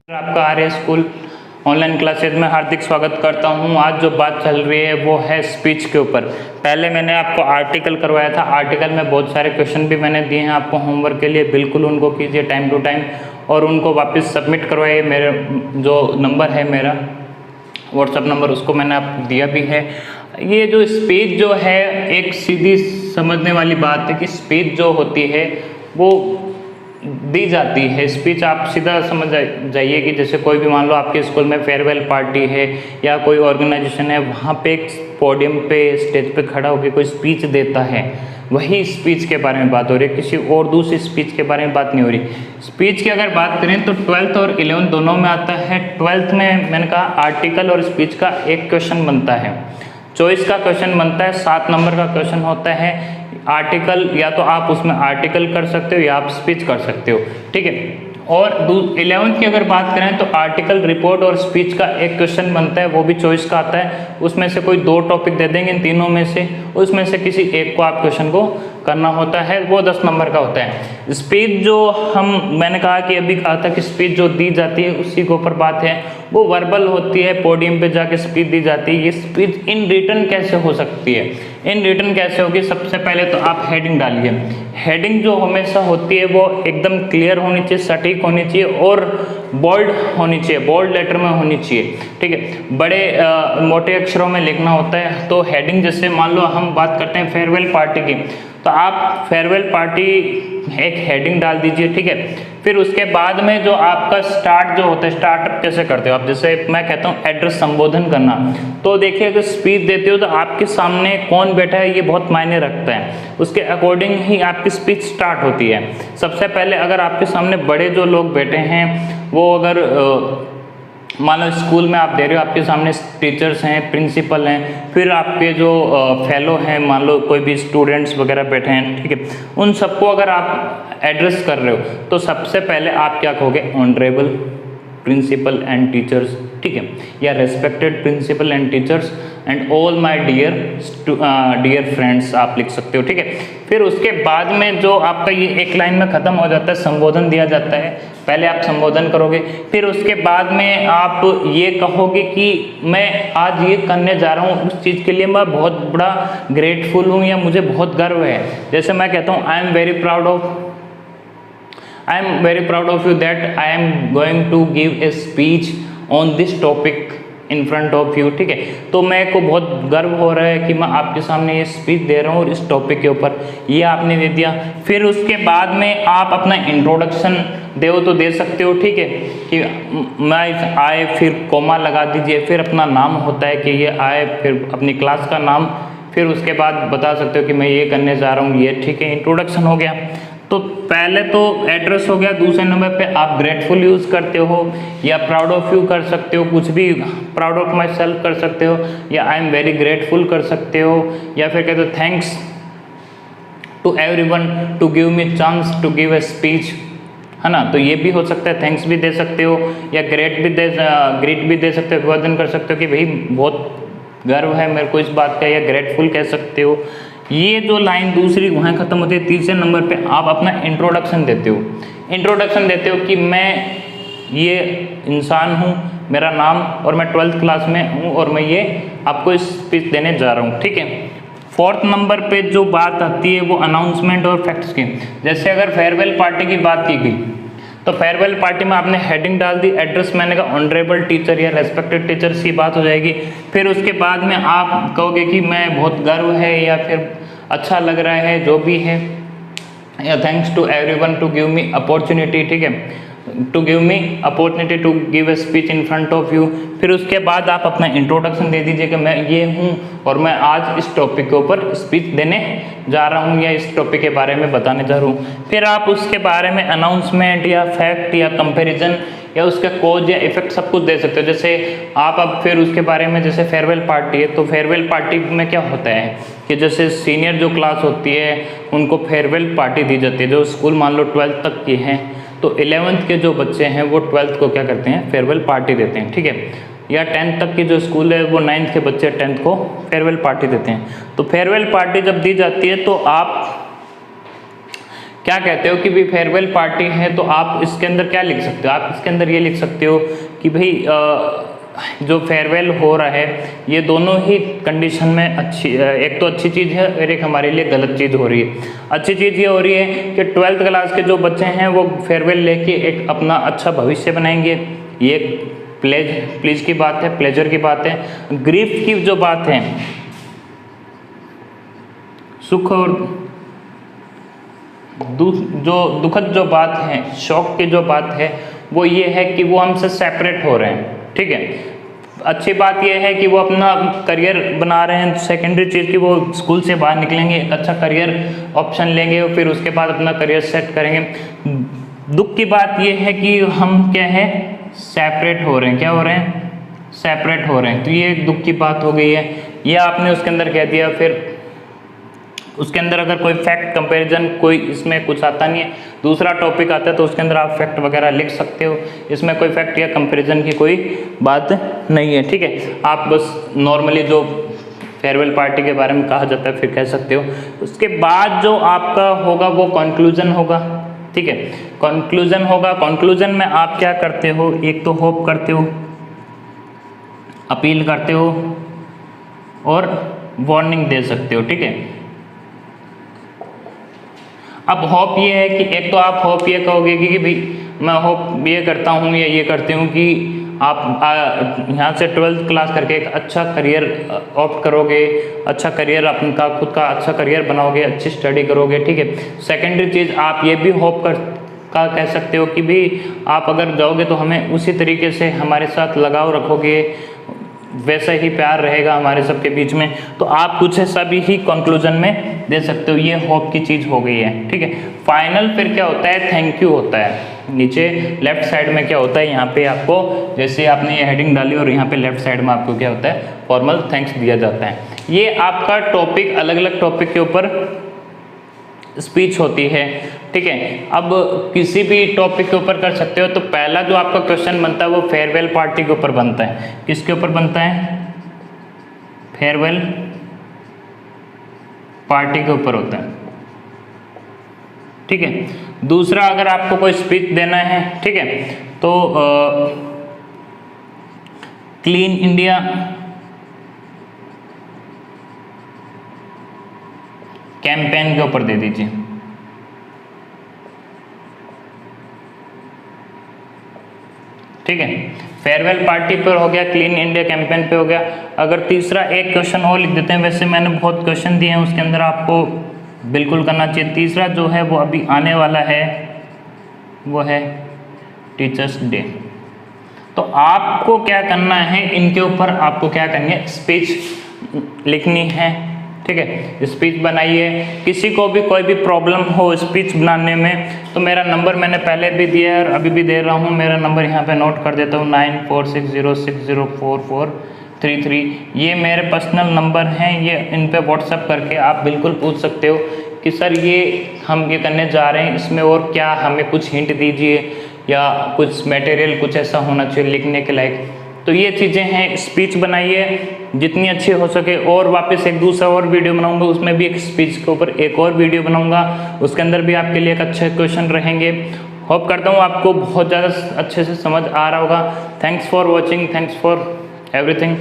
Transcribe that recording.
आपका आर्य school online classes में हार्दिक स्वागत करता हूं। आज जो बात चल रही है वो है स्पीच के ऊपर। पहले मैंने आपको आर्टिकल करवाया था, आर्टिकल में बहुत सारे क्वेश्चन भी मैंने दिए हैं आपको होमवर्क के लिए, बिल्कुल उनको कीजिए टाइम टू टाइम और उनको वापस सबमिट करवाइए। मेरे जो नंबर है मेरा व्हाट्सअप नंबर उसको मैंने आपको दिया भी है। ये जो स्पीच जो है एक सीधी समझने वाली बात है कि स्पीच जो होती है वो दी जाती है। स्पीच आप सीधा समझ जाइए कि जैसे कोई भी मान लो आपके स्कूल में फेयरवेल पार्टी है या कोई ऑर्गेनाइजेशन है, वहाँ पे एक पोडियम पे स्टेज पे खड़ा होकर कोई स्पीच देता है, वही स्पीच के बारे में बात हो रही है, किसी और दूसरी स्पीच के बारे में बात नहीं हो रही। स्पीच की अगर बात करें तो 12th और 11th दोनों में आता है। 12th में मैंने कहा आर्टिकल और स्पीच का एक क्वेश्चन बनता है, चॉइस का क्वेश्चन बनता है, 7 नंबर का क्वेश्चन होता है। आर्टिकल या तो आप उसमें आर्टिकल कर सकते हो या आप स्पीच कर सकते हो, ठीक है। और 11th की अगर बात करें तो आर्टिकल, रिपोर्ट और स्पीच का एक क्वेश्चन बनता है, वो भी चॉइस का आता है। उसमें से कोई 2 टॉपिक दे देंगे इन तीनों में से, उसमें से किसी एक को आप क्वेश्चन को करना होता है, वो 10 नंबर का होता है। स्पीच जो मैंने कहा कि अभी कहा था कि स्पीच जो दी जाती है उसी के ऊपर बात है, वो वर्बल होती है, पोडियम पे जाके स्पीच दी जाती है। ये स्पीच इन रिटन कैसे हो सकती है, इन रिटन कैसे होगी? सबसे पहले तो आप हेडिंग डालिए। हेडिंग जो हमेशा होती है वो एकदम क्लियर होनी चाहिए, सटीक होनी चाहिए और बोल्ड होनी चाहिए, बोल्ड लेटर में होनी चाहिए, ठीक है। बड़े मोटे अक्षरों में लिखना होता है। तो हेडिंग जैसे मान लो हम बात करते हैं फेयरवेल पार्टी की, तो आप फेयरवेल पार्टी एक हेडिंग डाल दीजिए, ठीक है। फिर उसके बाद में जो आपका स्टार्ट जो होता है, स्टार्टअप कैसे करते हो आप? जैसे मैं कहता हूँ एड्रेस संबोधन करना, तो देखिए अगर स्पीच देते हो तो आपके सामने कौन बैठा है ये बहुत मायने रखता है, उसके अकॉर्डिंग ही आपकी स्पीच स्टार्ट होती है। सबसे पहले अगर आपके सामने बड़े जो लोग बैठे हैं, वो अगर मान लो स्कूल में आप दे रहे हो, आपके सामने टीचर्स हैं, प्रिंसिपल हैं, फिर आपके जो फेलो हैं, मान लो कोई भी स्टूडेंट्स वगैरह बैठे हैं, ठीक है, उन सबको अगर आप एड्रेस कर रहे हो तो सबसे पहले आप क्या कहोगे? ऑनरेबल प्रिंसिपल एंड टीचर्स, ठीक है, या respected principal and teachers and all my dear friends आप लिख सकते हो, ठीक है। फिर उसके बाद में जो आपका ये एक लाइन में ख़त्म हो जाता है, संबोधन दिया जाता है। पहले आप संबोधन करोगे, फिर उसके बाद में आप ये कहोगे कि मैं आज ये करने जा रहा हूँ, उस चीज़ के लिए मैं बहुत बड़ा ग्रेटफुल हूँ या मुझे बहुत गर्व है। जैसे मैं कहता हूँ I am very proud of you that I am going to give a speech on this topic in front of you, ठीक है। तो मेरे को बहुत गर्व हो रहा है कि मैं आपके सामने ये स्पीच दे रहा हूँ और इस टॉपिक के ऊपर, ये आपने दे दिया। फिर उसके बाद में आप अपना इंट्रोडक्शन दो तो दे सकते हो, ठीक है, कि मैं आए, फिर कोमा लगा दीजिए, फिर अपना नाम होता है कि ये आए, फिर अपनी क्लास का नाम, फिर उसके बाद बता सकते हो कि मैं ये करने जा रहा हूँ, ये, ठीक है, इंट्रोडक्शन हो गया। तो पहले तो एड्रेस हो गया, दूसरे नंबर पे आप ग्रेटफुल यूज़ करते हो या प्राउड ऑफ यू कर सकते हो, कुछ भी, प्राउड ऑफ माई सेल्फ कर सकते हो या आई एम वेरी ग्रेटफुल कर सकते हो, या फिर कहते हो thanks to everyone to give me chance to give a speech, है ना। तो ये भी हो सकता है, थैंक्स भी दे सकते हो या ग्रेट भी दे सकते हो, अभिवादन कर सकते हो कि भाई बहुत गर्व है मेरे को इस बात का, या ग्रेटफुल कह सकते हो। ये जो लाइन दूसरी वहाँ ख़त्म होती है। तीसरे नंबर पे आप अपना इंट्रोडक्शन देते हो। इंट्रोडक्शन देते हो कि मैं ये इंसान हूँ, मेरा नाम, और मैं 12th क्लास में हूँ और मैं ये आपको स्पीच देने जा रहा हूँ, ठीक है। 4th नंबर पे जो बात आती है वो अनाउंसमेंट और फैक्ट्स की। जैसे अगर फेयरवेल पार्टी की बात की गई तो फेयरवेल पार्टी में आपने हेडिंग डाल दी, एड्रेस मैंने कहा ऑनरेबल टीचर या रेस्पेक्टेड टीचर्स की बात हो जाएगी। फिर उसके बाद में आप कहोगे कि मैं बहुत गर्व है या फिर अच्छा लग रहा है, जो भी है, या thanks to everyone to give me opportunity, ठीक है, to give me opportunity to give a speech in front of you. फिर उसके बाद आप अपना इंट्रोडक्शन दे दीजिए कि मैं ये हूँ और मैं आज इस टॉपिक के ऊपर स्पीच देने जा रहा हूँ या इस टॉपिक के बारे में बताने जा रहा हूँ। फिर आप उसके बारे में अनाउंसमेंट या फैक्ट या कंपैरिजन या उसका कोज या इफेक्ट सब कुछ दे सकते हो। जैसे आप अब फिर उसके बारे में, जैसे फेयरवेल पार्टी है तो फेयरवेल पार्टी में क्या होता है कि जैसे सीनियर जो क्लास होती है उनको फेयरवेल पार्टी दी जाती है, जो स्कूल मान लो 12th तक की है, तो 11th के जो बच्चे हैं वो 12th को क्या करते हैं? फेयरवेल पार्टी देते हैं, ठीक है। या 10th तक की जो स्कूल है वो 9th के बच्चे 10th को फेयरवेल पार्टी देते हैं। तो फेयरवेल पार्टी जब दी जाती है तो आप क्या कहते हो कि भाई फेयरवेल पार्टी है, तो आप इसके अंदर क्या लिख सकते हो, आप इसके अंदर ये लिख सकते हो कि भाई जो फेयरवेल हो रहा है ये दोनों ही कंडीशन में अच्छी, एक तो अच्छी चीज़ है और एक हमारे लिए गलत चीज़ हो रही है। अच्छी चीज़ ये हो रही है कि 12th क्लास के जो बच्चे हैं वो फेयरवेल लेके एक अपना अच्छा भविष्य बनाएंगे, ये प्लेज की बात है, प्लेजर की बात है। ग्रीफ की जो बात है, सुख और जो दुखद जो बात है, शौक की जो बात है, वो ये है कि वो हमसे सेपरेट हो रहे हैं, ठीक है। अच्छी बात यह है कि वो अपना करियर बना रहे हैं। सेकेंडरी चीज़ की वो स्कूल से बाहर निकलेंगे, एक अच्छा करियर ऑप्शन लेंगे और फिर उसके बाद अपना करियर सेट करेंगे। दुख की बात यह है कि हम क्या है, सेपरेट हो रहे हैं। क्या हो रहे हैं? सेपरेट हो रहे हैं। तो ये एक दुख की बात हो गई है, ये आपने उसके अंदर कह दिया। फिर उसके अंदर अगर कोई फैक्ट कंपैरिजन कोई इसमें कुछ आता नहीं है, दूसरा टॉपिक आता है तो उसके अंदर आप फैक्ट वगैरह लिख सकते हो। इसमें कोई फैक्ट या कंपैरिजन की कोई बात नहीं है, ठीक है। आप बस नॉर्मली जो फेयरवेल पार्टी के बारे में कहा जाता है फिर कह सकते हो। उसके बाद जो आपका होगा वो कंक्लूजन होगा, ठीक है। कंक्लूजन होगा। कंक्लूजन में आप क्या करते हो, एक तो होप करते हो, अपील करते हो और वार्निंग दे सकते हो, ठीक है। अब होप ये है कि एक तो आप होप ये कहोगे कि भाई मैं होप ये करता हूँ या ये करती हूँ कि आप यहाँ से 12th क्लास करके एक अच्छा करियर ऑप्ट करोगे, अच्छा करियर अपना खुद का अच्छा करियर बनाओगे, अच्छी स्टडी करोगे, ठीक है। सेकेंडरी चीज़ आप ये भी होप का कह सकते हो कि भाई आप अगर जाओगे तो हमें उसी तरीके से हमारे साथ लगाव रखोगे, वैसा ही प्यार रहेगा हमारे सबके बीच में। तो आप कुछ ऐसा भी ही कंक्लूजन में दे सकते हो। ये होप की चीज़ हो गई है, ठीक है। फाइनल फिर क्या होता है, थैंक यू होता है। नीचे लेफ्ट साइड में क्या होता है, यहाँ पे आपको जैसे आपने ये हेडिंग डाली और यहाँ पे लेफ्ट साइड में आपको क्या होता है, फॉर्मल थैंक्स दिया जाता है। ये आपका टॉपिक, अलग अलग टॉपिक के ऊपर स्पीच होती है, ठीक है। अब किसी भी टॉपिक के ऊपर कर सकते हो। तो पहला जो आपका क्वेश्चन बनता है वो फेयरवेल पार्टी के ऊपर बनता है। किसके ऊपर बनता है? फेयरवेल पार्टी के ऊपर होता है, ठीक है। दूसरा अगर आपको कोई स्पीच देना है, ठीक है, तो क्लीन इंडिया कैंपेन के ऊपर दे दीजिए, ठीक है। फेयरवेल पार्टी पर हो गया, क्लीन इंडिया कैंपेन पे हो गया। अगर तीसरा एक क्वेश्चन और लिख देते हैं, वैसे मैंने बहुत क्वेश्चन दिए हैं, उसके अंदर आपको बिल्कुल करना चाहिए। तीसरा जो है वो अभी आने वाला है, वो है टीचर्स डे। तो आपको क्या करना है, इनके ऊपर आपको क्या करनी है, स्पीच लिखनी है, ठीक है। स्पीच बनाइए। किसी को भी कोई भी प्रॉब्लम हो स्पीच बनाने में तो मेरा नंबर मैंने पहले भी दिया है और अभी भी दे रहा हूँ। मेरा नंबर यहाँ पे नोट कर देता हूँ, 9460604433। ये मेरे पर्सनल नंबर हैं, ये इन पे व्हाट्सअप करके आप बिल्कुल पूछ सकते हो कि सर ये हम ये करने जा रहे हैं, इसमें और क्या हमें कुछ हिंट दीजिए या कुछ मटेरियल कुछ ऐसा होना चाहिए लिखने के लायक। तो ये चीज़ें हैं। स्पीच बनाइए जितनी अच्छी हो सके। और वापस एक दूसरा और वीडियो बनाऊंगा, उसमें भी एक स्पीच के ऊपर एक और वीडियो बनाऊंगा, उसके अंदर भी आपके लिए एक अच्छे क्वेश्चन रहेंगे। होप करता हूँ आपको बहुत ज़्यादा अच्छे से समझ आ रहा होगा। Thanks for watching, thanks for everything.